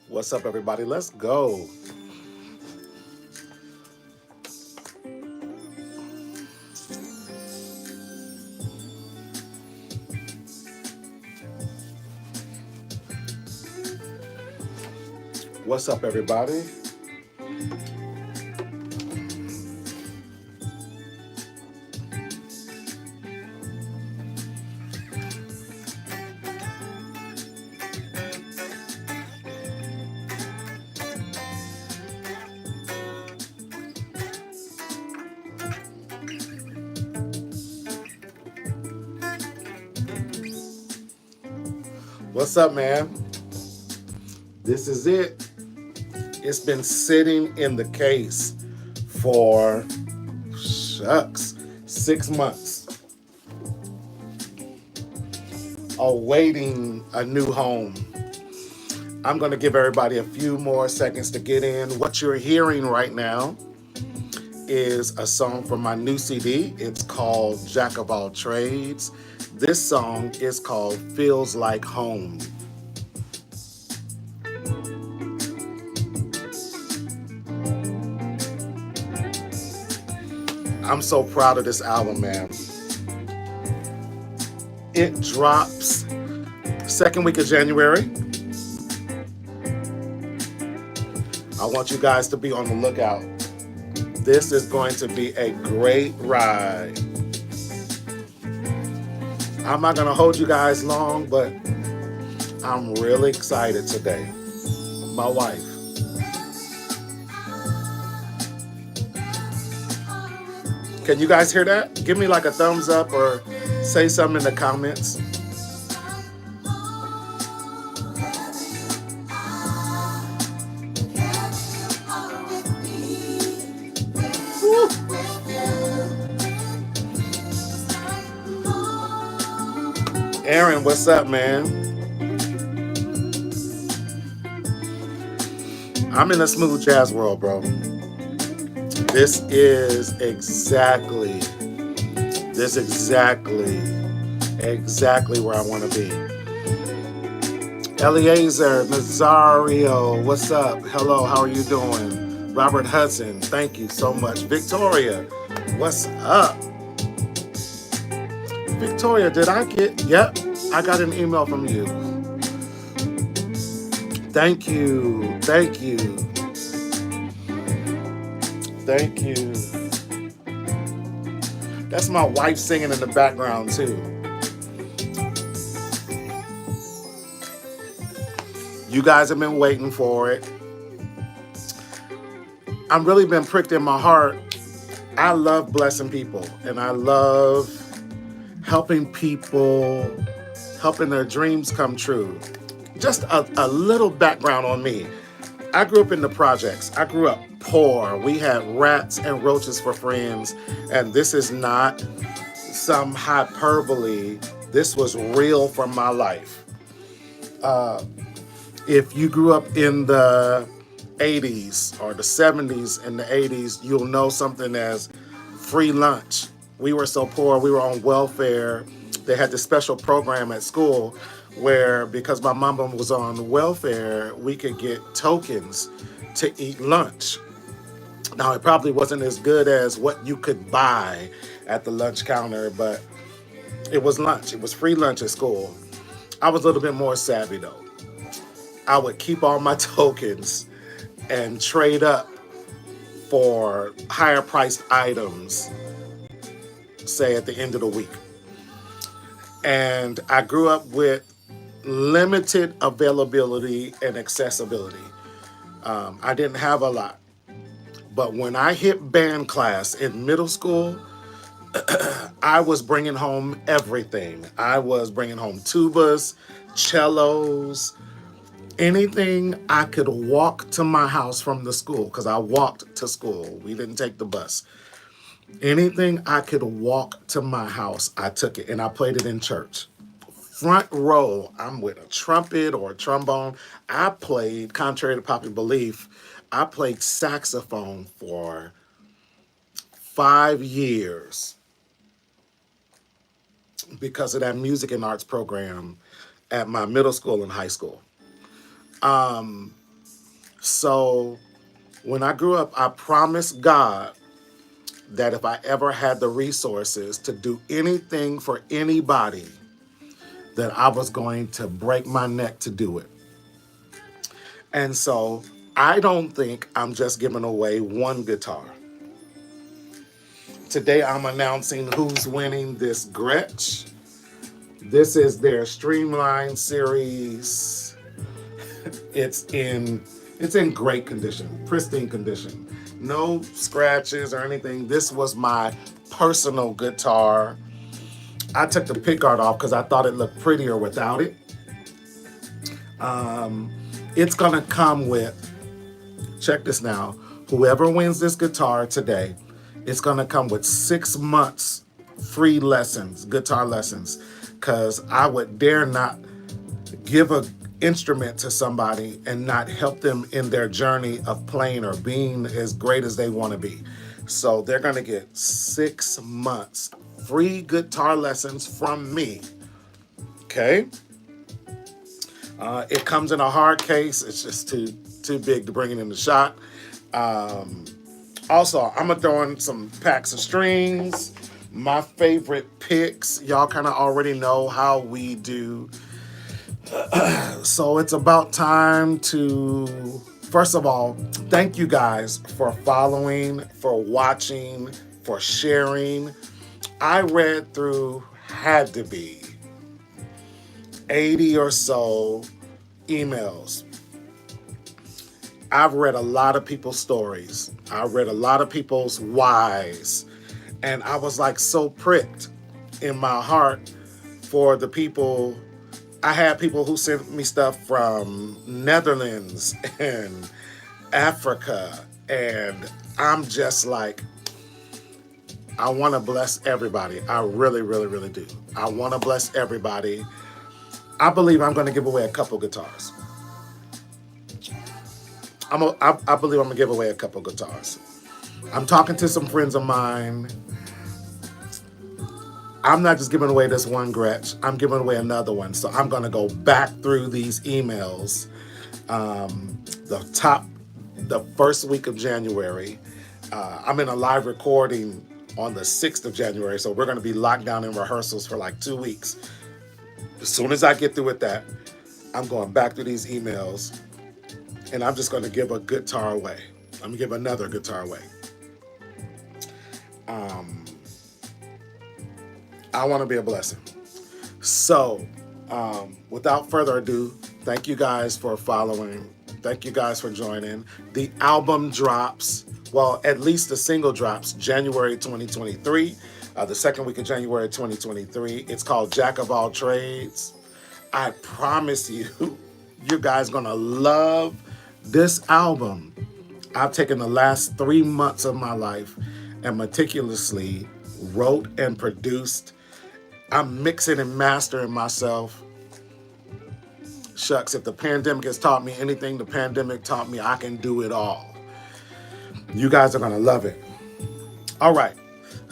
What's up, everybody? Let's go. What's up, everybody? What's up, man? This is it. It's been sitting in the case for, shucks, 6 months, awaiting a new home. I'm going to give everybody a few more seconds to get in. What you're hearing right now is a song from my new CD. It's called Jack of All Trades. This song is called Feels Like Home. I'm so proud of this album, man. It drops second week of January. I want you guys to be on the lookout. This is going to be a great ride. I'm not going to hold you guys long, but I'm really excited today. My wife. Can you guys hear that? Give me like a thumbs up or say something in the comments. Woo. Aaron, what's up, man? I'm in a smooth jazz world, bro. This is exactly where I want to be. Eliezer, Nazario, what's up? Hello, how are you doing? Robert Hudson, thank you so much. Victoria, what's up? Victoria, did I get, yep, I got an email from you. Thank you. Thank you. That's my wife singing in the background too. You guys have been waiting for it. I've really been pricked in my heart. I love blessing people and I love helping people, helping their dreams come true. Just a little background on me. I grew up in the projects. I grew up poor. We had rats and roaches for friends. And this is not some hyperbole. This was real from my life. If you grew up in the 80s or the 70s and the 80s, you'll know something as free lunch. We were so poor, we were on welfare. They had this special program at school where, because my mama was on welfare, we could get tokens to eat lunch. Now, it probably wasn't as good as what you could buy at the lunch counter, but it was lunch. It was free lunch at school. I was a little bit more savvy, though. I would keep all my tokens and trade up for higher priced items, say at the end of the week. And I grew up with limited availability and accessibility. I didn't have a lot. But when I hit band class in middle school, I was bringing home everything. I was bringing home tubas, cellos, anything I could walk to my house from the school, because I walked to school. We didn't take the bus. Anything I could walk to my house, I took it, and I played it in church. Front row, I'm with a trumpet or a trombone. I played, contrary to popular belief, I played saxophone for 5 years because of that music and arts program at my middle school and high school. So when I grew up, I promised God that if I ever had the resources to do anything for anybody, that I was going to break my neck to do it. And so I don't think I'm just giving away one guitar. Today I'm announcing who's winning this Gretsch. This is their Streamline series. It's in great condition, pristine condition. No scratches or anything. This was my personal guitar. I took the pickguard off because I thought it looked prettier without it. It's gonna come with, check this now, whoever wins this guitar today, it's gonna come with 6 months free lessons, guitar lessons, because I would dare not give an instrument to somebody and not help them in their journey of playing or being as great as they want to be. So they're gonna get 6 months free guitar lessons from me. Okay. It comes in a hard case. It's just too big to bring it in the shop. Also, I'm gonna throw in some packs of strings, my favorite picks. Y'all kind of already know how we do. So it's about time to, first of all, thank you guys for following, for watching, for sharing. I read through, had to be 80 or so emails. I've read a lot of people's stories. I read a lot of people's whys. And I was like so pricked in my heart for the people. I had people who sent me stuff from Netherlands and Africa. And I'm just like, I want to bless everybody. I really, really, really do. I want to bless everybody. I believe I'm going to give away a couple guitars. I believe I'm going to give away a couple guitars. I'm talking to some friends of mine. I'm not just giving away this one Gretsch. I'm giving away another one. So I'm going to go back through these emails. The first week of January. I'm in a live recording on the 6th of January. So we're going to be locked down in rehearsals for like 2 weeks. As soon as I get through with that, I'm going back through these emails and I'm just going to give a guitar away. I'm going to give another guitar away. I want to be a blessing. So, without further ado, thank you guys for following. Thank you guys for joining. The album drops, well, at least the single drops January 2023. The second week of January 2023. It's called Jack of All Trades. I promise you, you guys gonna love this album. I've taken the last 3 months of my life and meticulously wrote and produced. I'm mixing and mastering myself. Shucks, if the pandemic has taught me anything, the pandemic taught me I can do it all. You guys are gonna love it. All right.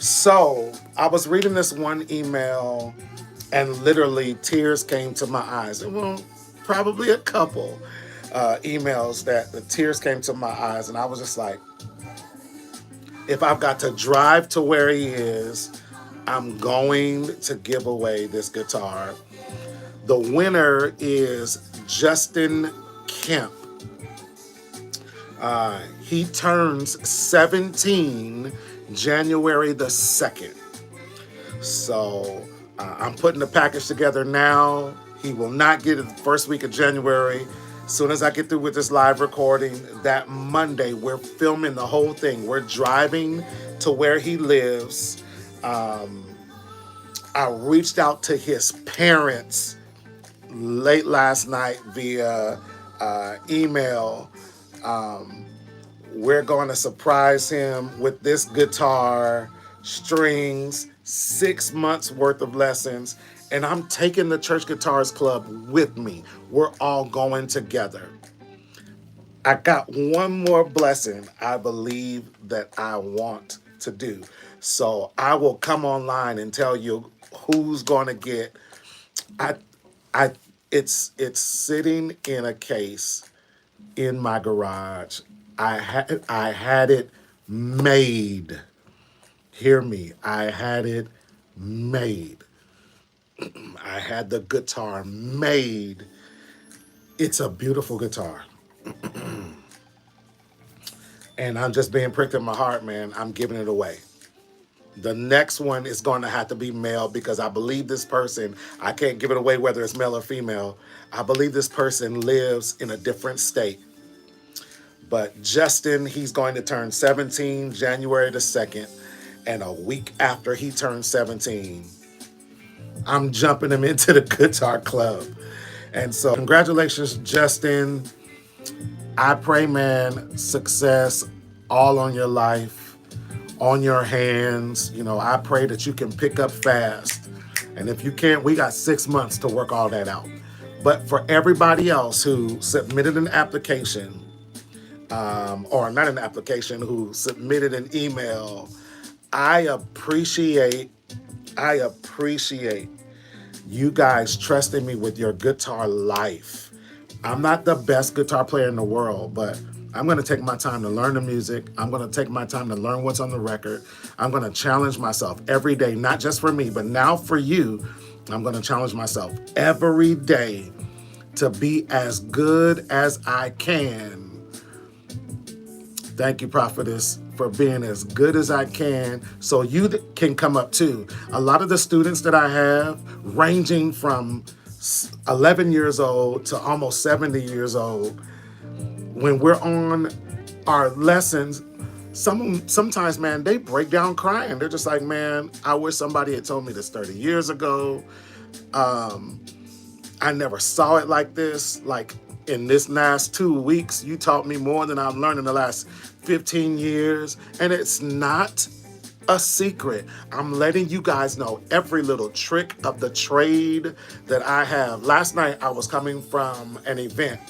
So I was reading this one email and literally tears came to my eyes. Well, probably a couple emails that the tears came to my eyes. And I was just like, if I've got to drive to where he is, I'm going to give away this guitar. The winner is Justin Kemp. He turns 17 January the 2nd. So I'm putting the package together now. He will not get it the first week of January. As soon as I get through with this live recording, that Monday, we're filming the whole thing. We're driving to where he lives. I reached out to his parents late last night via email. We're going to surprise him with this guitar, strings, 6 months worth of lessons, and I'm taking the Church Guitarist Club with me. We're all going together. I got one more blessing I believe that I want to do. So I will come online and tell you who's going to get. It's sitting in a case in my garage. I had it made. Hear me. I had it made. I had the guitar made. It's a beautiful guitar. And I'm just being pricked in my heart, man. I'm giving it away. The next one is going to have to be male because I believe this person, I can't give it away whether it's male or female. I believe this person lives in a different state. But Justin, he's going to turn 17 January the 2nd. And a week after he turns 17, I'm jumping him into the guitar club. And so congratulations, Justin. I pray, man, success all on your life, on your hands. You know, I pray that you can pick up fast. And if you can't, we got 6 months to work all that out. But for everybody else who submitted an application, or not an application, who submitted an email, I appreciate you guys trusting me with your guitar life. I'm not the best guitar player in the world, but I'm going to take my time to learn the music. I'm going to take my time to learn what's on the record. I'm going to challenge myself every day, not just for me, but now for you. I'm going to challenge myself every day to be as good as I can. Thank you, Prophetess, for being as good as I can so you can come up too. A lot of the students that I have, ranging from 11 years old to almost 70 years old, when we're on our lessons, sometimes, man, they break down crying. They're just like, man, I wish somebody had told me this 30 years ago. I never saw it like this. Like in this last 2 weeks, you taught me more than I've learned in the last 15 years. And it's not a secret. I'm letting you guys know every little trick of the trade that I have. Last night, I was coming from an event.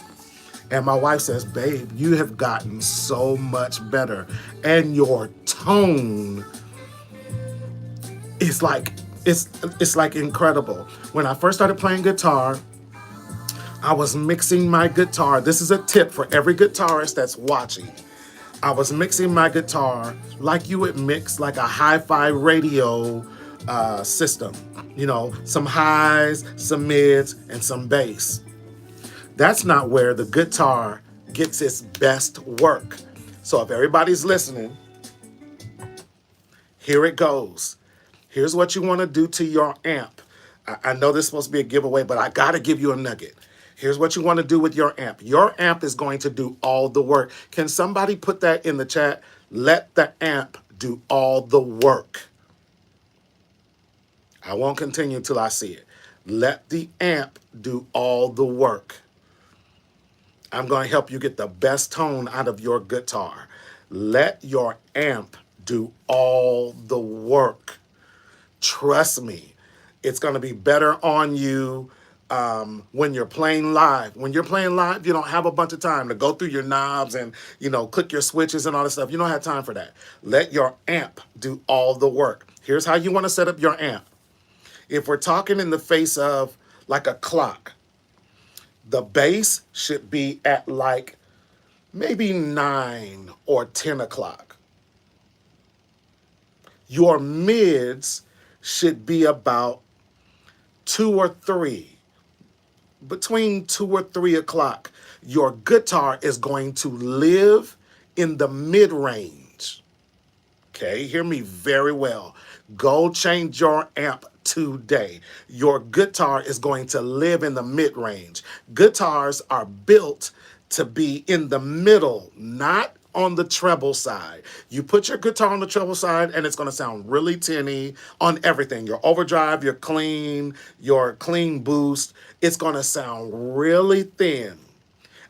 And my wife says, babe, you have gotten so much better. And your tone is like, it's like incredible. When I first started playing guitar, I was mixing my guitar. This is a tip for every guitarist that's watching. I was mixing my guitar like you would mix like a hi-fi radio system. You know, some highs, some mids, and some bass. That's not where the guitar gets its best work. So if everybody's listening, here it goes. Here's what you want to do to your amp. I know this is supposed to be a giveaway, but I got to give you a nugget. Here's what you want to do with your amp. Your amp is going to do all the work. Can somebody put that in the chat? Let the amp do all the work. I won't continue till I see it. Let the amp do all the work. I'm going to help you get the best tone out of your guitar. Let your amp do all the work. Trust me, it's going to be better on you when you're playing live. When you're playing live, you don't have a bunch of time to go through your knobs and, you know, click your switches and all this stuff. You don't have time for that. Let your amp do all the work. Here's how you want to set up your amp. If we're talking in the face of like a clock, the bass should be at like maybe 9 or 10 o'clock. Your mids should be about 2 or 3. Between 2 or 3 o'clock, your guitar is going to live in the mid-range. Okay, hear me very well. Go change your amp today. Your guitar is going to live in the mid-range. Guitars are built to be in the middle, not on the treble side. You put your guitar on the treble side and it's going to sound really tinny on everything. Your overdrive, your clean boost, it's going to sound really thin.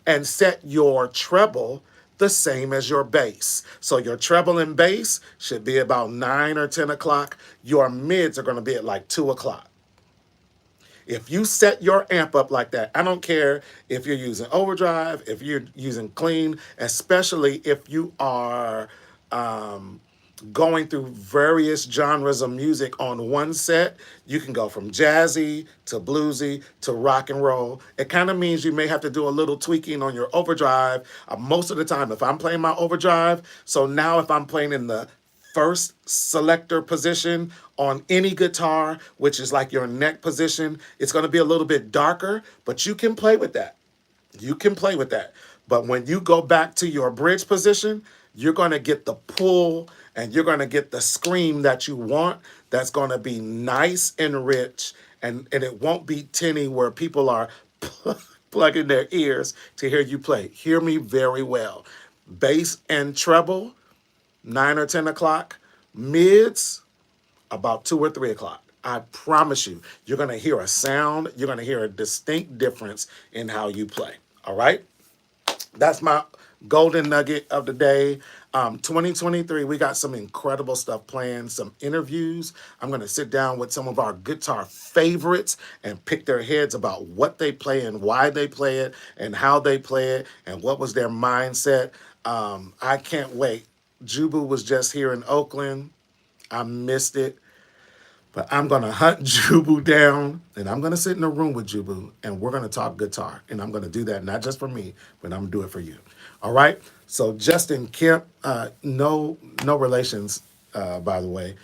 And set your treble the same as your bass. So your treble and bass should be about 9 or 10 o'clock. Your mids are going to be at like 2 o'clock. If you set your amp up like that, I don't care if you're using overdrive, if you're using clean, especially if you are going through various genres of music on one set. You can go from jazzy to bluesy to rock and roll. It kind of means you may have to do a little tweaking on your overdrive. Most of the time, if I'm playing my overdrive, so now if I'm playing in the first selector position on any guitar, which is like your neck position, it's going to be a little bit darker, but you can play with that. You can play with that. But when you go back to your bridge position, you're going to get the pull and you're going to get the scream that you want. That's going to be nice and rich. And it won't be tinny where people are plugging their ears to hear you play. Hear me very well. Bass and treble, 9 or 10 o'clock. Mids, about 2 or 3 o'clock. I promise you, you're going to hear a sound. You're going to hear a distinct difference in how you play. All right? That's my golden nugget of the day. 2023, we got some incredible stuff planned, some interviews. I'm going to sit down with some of our guitar favorites and pick their heads about what they play and why they play it and how they play it and what was their mindset. I can't wait. Jubu was just here in Oakland. I missed it. But I'm going to hunt Jubu down, and I'm going to sit in a room with Jubu, and we're going to talk guitar. And I'm going to do that not just for me, but I'm going to do it for you. All right? So Justin Kemp, no relations, by the way.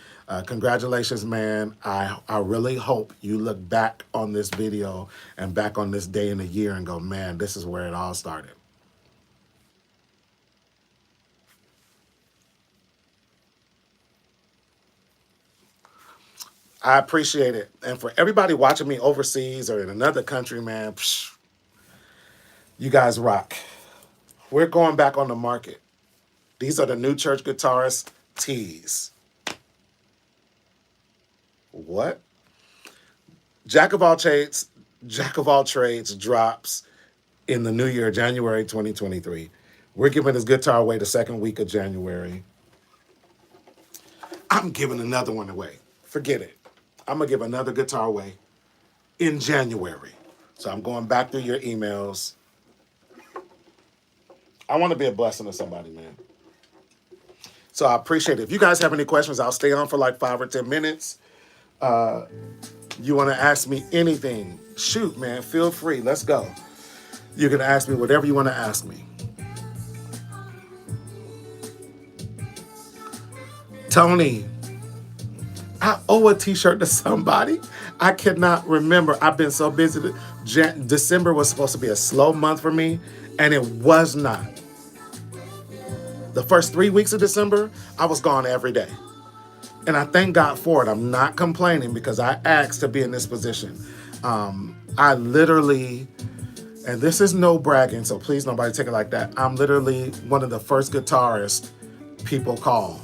Congratulations, man. I really hope you look back on this video and back on this day in the year and go, man, this is where it all started. I appreciate it. And for everybody watching me overseas or in another country, man, you guys rock. We're going back on the market. These are the new Church Guitarist tees. What? Jack of all trades drops in the new year, January 2023. We're giving this guitar away the second week of January. I'm giving another one away. Forget it. I'm going to give another guitar away in January. So I'm going back through your emails. I want to be a blessing to somebody, man. So I appreciate it. If you guys have any questions, I'll stay on for like 5 or 10 minutes. You want to ask me anything, shoot, man, feel free. Let's go. You can ask me whatever you want to ask me. Tony, I owe a t-shirt to somebody. I cannot remember. I've been so busy. December was supposed to be a slow month for me, and it was not. The first 3 weeks of December, I was gone every day. And I thank God for it. I'm not complaining because I asked to be in this position. I literally, and this is no bragging, so please nobody take it like that. I'm literally one of the first guitarists people call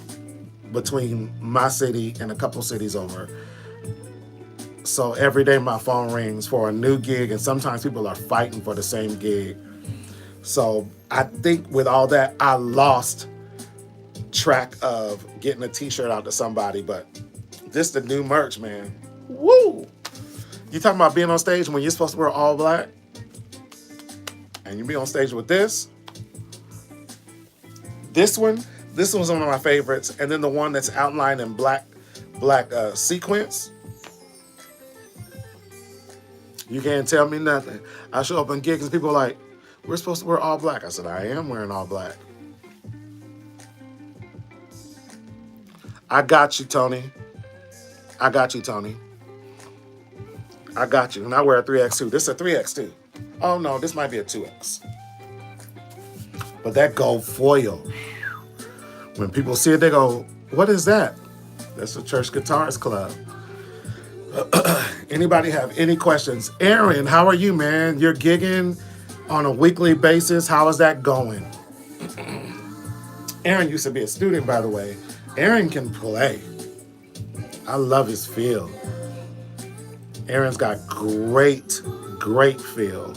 between my city and a couple cities over. So every day my phone rings for a new gig, and sometimes people are fighting for the same gig. So I think with all that, I lost track of getting a t-shirt out to somebody, but this the new merch, man. Woo! You talking about being on stage when you're supposed to wear all black? And you be on stage with this? This one's one of my favorites, and then the one that's outlined in black sequence. You can't tell me nothing. I show up in gigs and people are like, we're supposed to wear all black. I said, I am wearing all black. I got you, Tony. I got you, Tony. I got you. And I wear a 3X2. This is a 3X2. Oh, no, this might be a 2X. But that gold foil, when people see it, they go, what is that? That's the Church Guitarist Club. Anybody have any questions? Aaron, how are you, man? You're gigging on a weekly basis. How is that going? Aaron used to be a student, by the way. Aaron can play. I love his feel. Aaron's got great feel.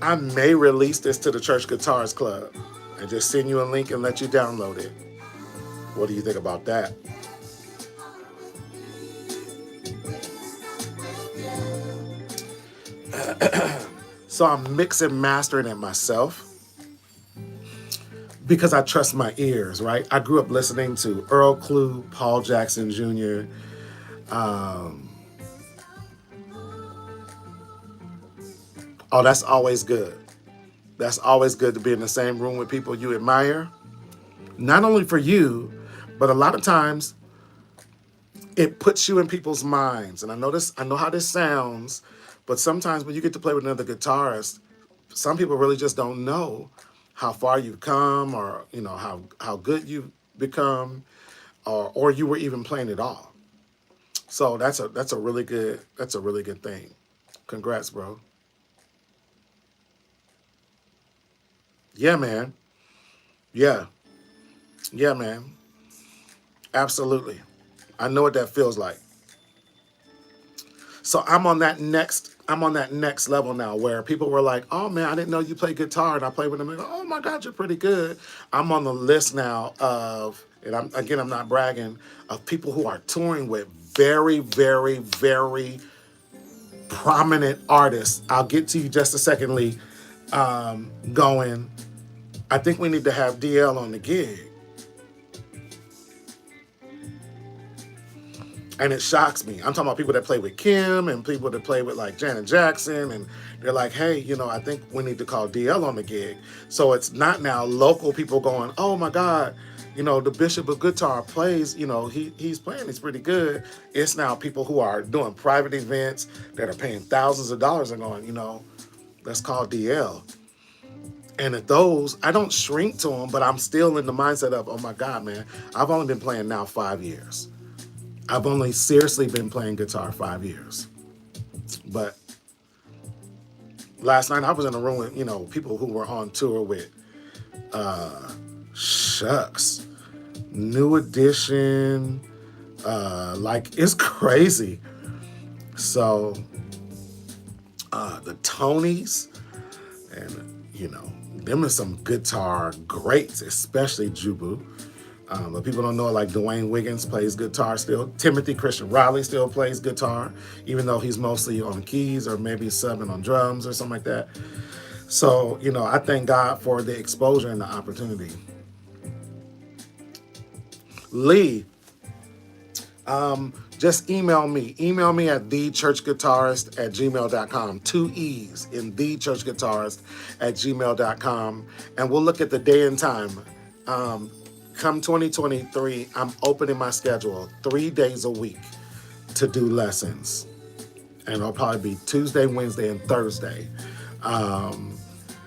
I may release this to the Church Guitarist Club and just send you a link and let you download it. What do you think about that? So I'm mixing, mastering it myself because I trust my ears, right? I grew up listening to Earl Klugh, Paul Jackson Jr., oh, that's always good. That's always good to be in the same room with people you admire. Not only for you, but a lot of times it puts you in people's minds. And I know how this sounds, but sometimes when you get to play with another guitarist, some people really just don't know how far you've come, or how good you've become, or you were even playing at all. So that's a really good thing. Congrats, bro. Yeah, man. Yeah. Yeah, man. Absolutely. I know what that feels like. So I'm on that next level now where people were like, "Oh man, I didn't know you play guitar." And I play with them and go, "Oh my God, you're pretty good." I'm on the list now of, and I'm not bragging, of people who are touring with very, very, very prominent artists. I'll get to you just a second, Lee. Going, I think we need to have DL on the gig. And it shocks me. I'm talking about people that play with Kim and people that play with like Janet Jackson. And they're like, hey, I think we need to call DL on the gig. So it's not now local people going, oh my God, the Bishop of Guitar plays, he's playing, he's pretty good. It's now people who are doing private events that are paying thousands of dollars and going, let's call DL. And at those, I don't shrink to them, but I'm still in the mindset of, oh my God, man, I've only been playing now 5 years. I've only seriously been playing guitar 5 years. But last night I was in a room with, people who were on tour with Shucks, New Edition, like it's crazy. So the Tonys, and them are some guitar greats, especially Jubu. But people don't know it, like Dwayne Wiggins plays guitar still. Timothy Christian Riley still plays guitar, even though he's mostly on keys or maybe subbing on drums or something like that. So, I thank God for the exposure and the opportunity. Lee, just email me. Email me at TheeChurchGuitarist@gmail.com. 2 E's in TheeChurchGuitarist@gmail.com. And we'll look at the day and time. Come 2023, I'm opening my schedule 3 days a week to do lessons. And it'll probably be Tuesday, Wednesday, and Thursday.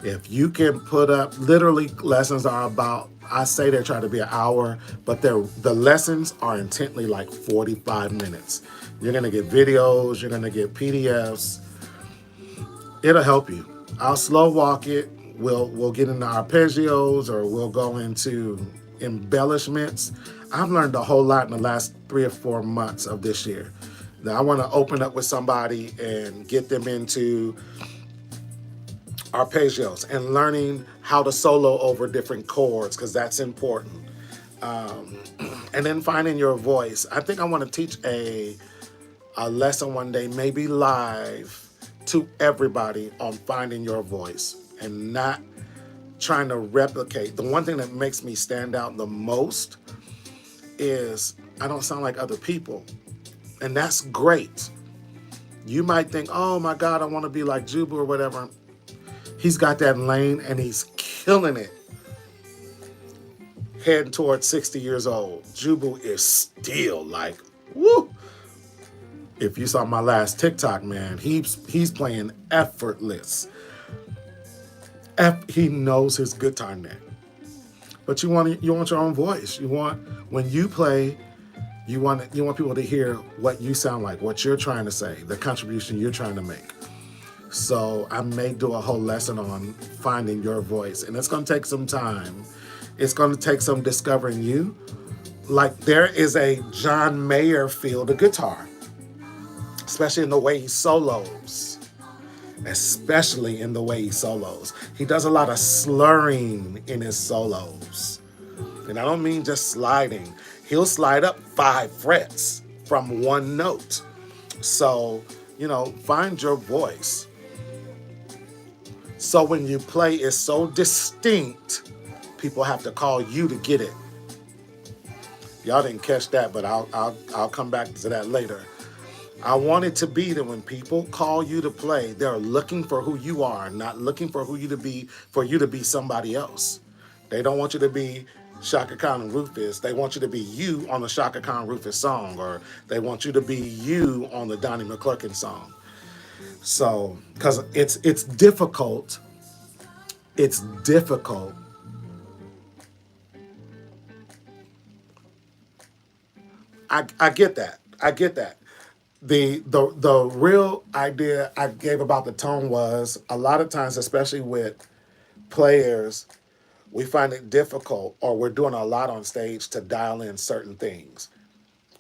If you can put up, literally lessons are about, I say they're trying to be an hour, but the lessons are intently like 45 minutes. You're gonna get videos, you're gonna get PDFs. It'll help you. I'll slow walk it. We'll get into arpeggios, or we'll go into embellishments. I've learned a whole lot in the last 3 or 4 months of this year. Now I want to open up with somebody and get them into arpeggios and learning how to solo over different chords, because that's important. And then finding your voice. I think I want to teach a lesson one day, maybe live, to everybody on finding your voice and not trying to replicate. The one thing that makes me stand out the most is I don't sound like other people. And that's great. You might think, oh my God, I want to be like Jubu or whatever. He's got that lane and he's killing it. Heading towards 60 years old. Jubu is still like, woo. If you saw my last TikTok, man, he's playing effortless. He knows his guitar neck. But you want your own voice. You want, when you play, you want people to hear what you sound like, what you're trying to say, the contribution you're trying to make. So I may do a whole lesson on finding your voice, and it's going to take some time. It's going to take some discovering you. Like there is a John Mayer feel to guitar, especially in the way he solos. Especially in the way he solos. He does a lot of slurring in his solos. And I don't mean just sliding. He'll slide up 5 frets from one note. So, find your voice. So when you play, it's so distinct, people have to call you to get it. Y'all didn't catch that, but I'll come back to that later. I want it to be that when people call you to play, they're looking for who you are, not looking for who you to be, for you to be somebody else. They don't want you to be Shaka Khan and Rufus. They want you to be you on the Shaka Khan Rufus song, or they want you to be you on the Donnie McClurkin song. So, because it's difficult. It's difficult. I get that. I get that. The real idea I gave about the tone was a lot of times, especially with players, we find it difficult, or we're doing a lot on stage to dial in certain things.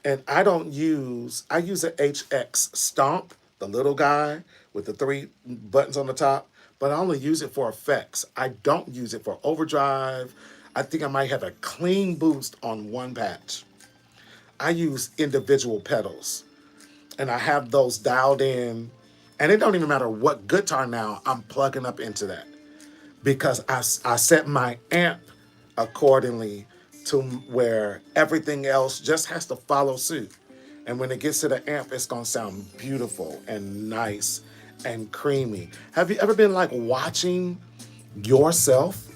And I use an HX Stomp, the little guy with the 3 buttons on the top, but I only use it for effects. I don't use it for overdrive. I think I might have a clean boost on one patch. I use individual pedals, and I have those dialed in, and it don't even matter what guitar now I'm plugging up into that, because I set my amp accordingly to where everything else just has to follow suit. And when it gets to the amp, it's gonna sound beautiful and nice and creamy. Have you ever been like watching yourself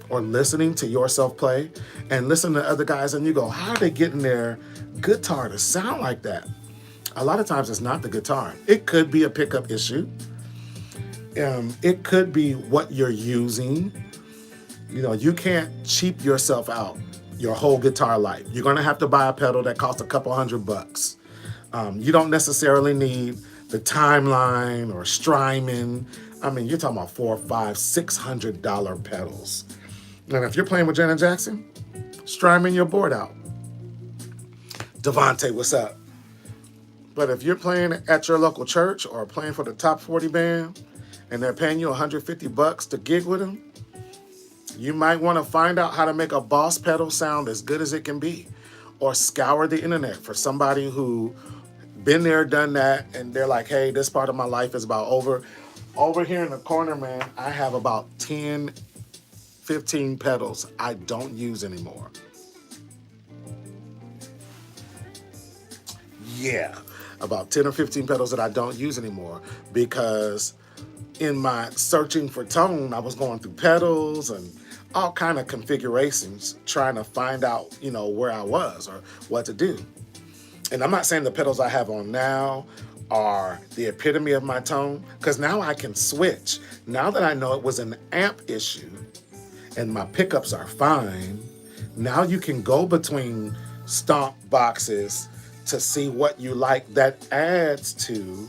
or listening to yourself play and listen to other guys and you go, how are they getting their guitar to sound like that? A lot of times it's not the guitar. It could be a pickup issue. It could be what you're using. You know, you can't cheap yourself out your whole guitar life. You're gonna have to buy a pedal that costs a couple $100. You don't necessarily need the Timeline or Strymon. I mean, you're talking about $400, $500, $600 pedals. And if you're playing with Janet Jackson, Strymon your board out. Devontae, what's up? But if you're playing at your local church or playing for the top 40 band and they're paying you $150 to gig with them, you might want to find out how to make a Boss pedal sound as good as it can be, or scour the internet for somebody who been there, done that, and they're like, hey, this part of my life is about over here in the corner, man. I have about 10, 15 pedals I don't use anymore. Yeah, about 10 or 15 pedals that I don't use anymore, because in my searching for tone, I was going through pedals and all kind of configurations, trying to find out, you know, where I was or what to do. And I'm not saying the pedals I have on now are the epitome of my tone, because now I can switch. Now that I know it was an amp issue and my pickups are fine, now you can go between Stomp boxes to see what you like that adds to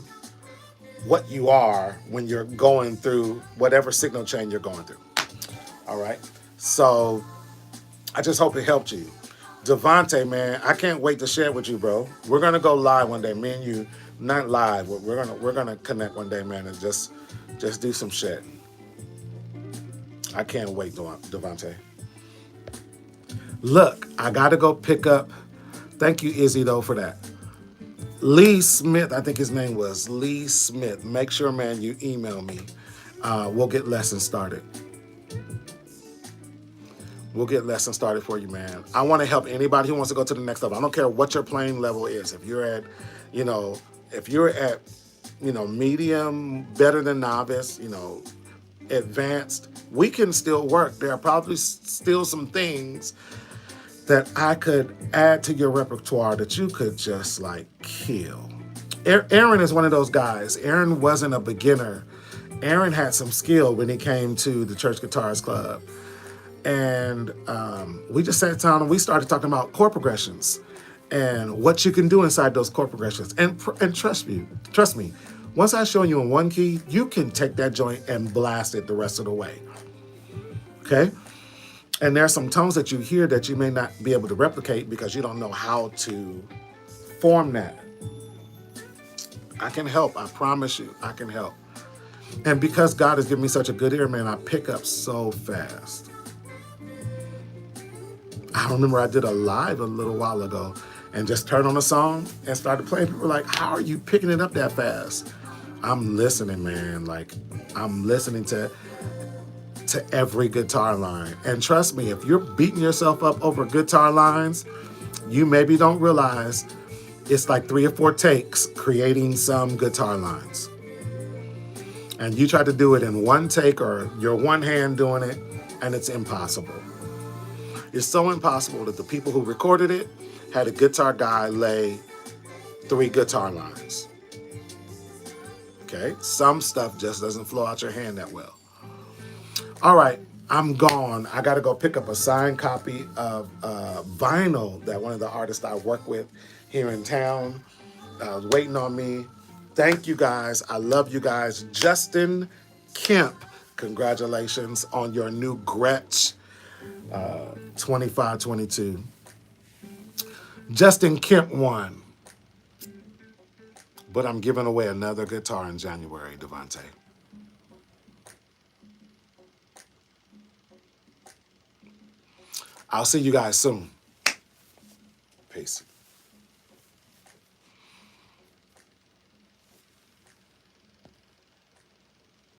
what you are when you're going through whatever signal chain you're going through. All right. So I just hope it helped you. Devontae, man, I can't wait to share it with you, bro. We're gonna go live one day. Me and you, not live, but we're gonna connect one day, man, and just do some shit. I can't wait, Devontae. Look, I gotta go pick up. Thank you, Izzy, though, for that. Lee Smith, I think his name was Lee Smith. Make sure, man, you email me. We'll get lessons started. We'll get lessons started for you, man. I want to help anybody who wants to go to the next level. I don't care what your playing level is. If you're at, medium, better than novice, advanced, we can still work. There are probably still some things that I could add to your repertoire that you could just like kill. Aaron is one of those guys. Aaron wasn't a beginner. Aaron had some skill when he came to the Church Guitarist Club. And we just sat down and we started talking about chord progressions and what you can do inside those chord progressions. And trust me, once I show you in one key, you can take that joint and blast it the rest of the way. Okay? And there are some tones that you hear that you may not be able to replicate because you don't know how to form that. I can help. I promise you, I can help. And because God has given me such a good ear, man, I pick up so fast. I remember I did a live a little while ago and just turned on a song and started playing. People were like, how are you picking it up that fast? I'm listening, man. Like, I'm listening to to every guitar line. And trust me, if you're beating yourself up over guitar lines, you maybe don't realize it's like 3 or 4 takes creating some guitar lines. And you try to do it in one take or your one hand doing it, and it's impossible. It's so impossible that the people who recorded it had a guitar guy lay 3 guitar lines. Okay? Some stuff just doesn't flow out your hand that well. All right, I'm gone. I got to go pick up a signed copy of vinyl that one of the artists I work with here in town waiting on me. Thank you guys. I love you guys. Justin Kemp, congratulations on your new Gretsch 2522. Justin Kemp won. But I'm giving away another guitar in January, Devontae. I'll see you guys soon. Peace.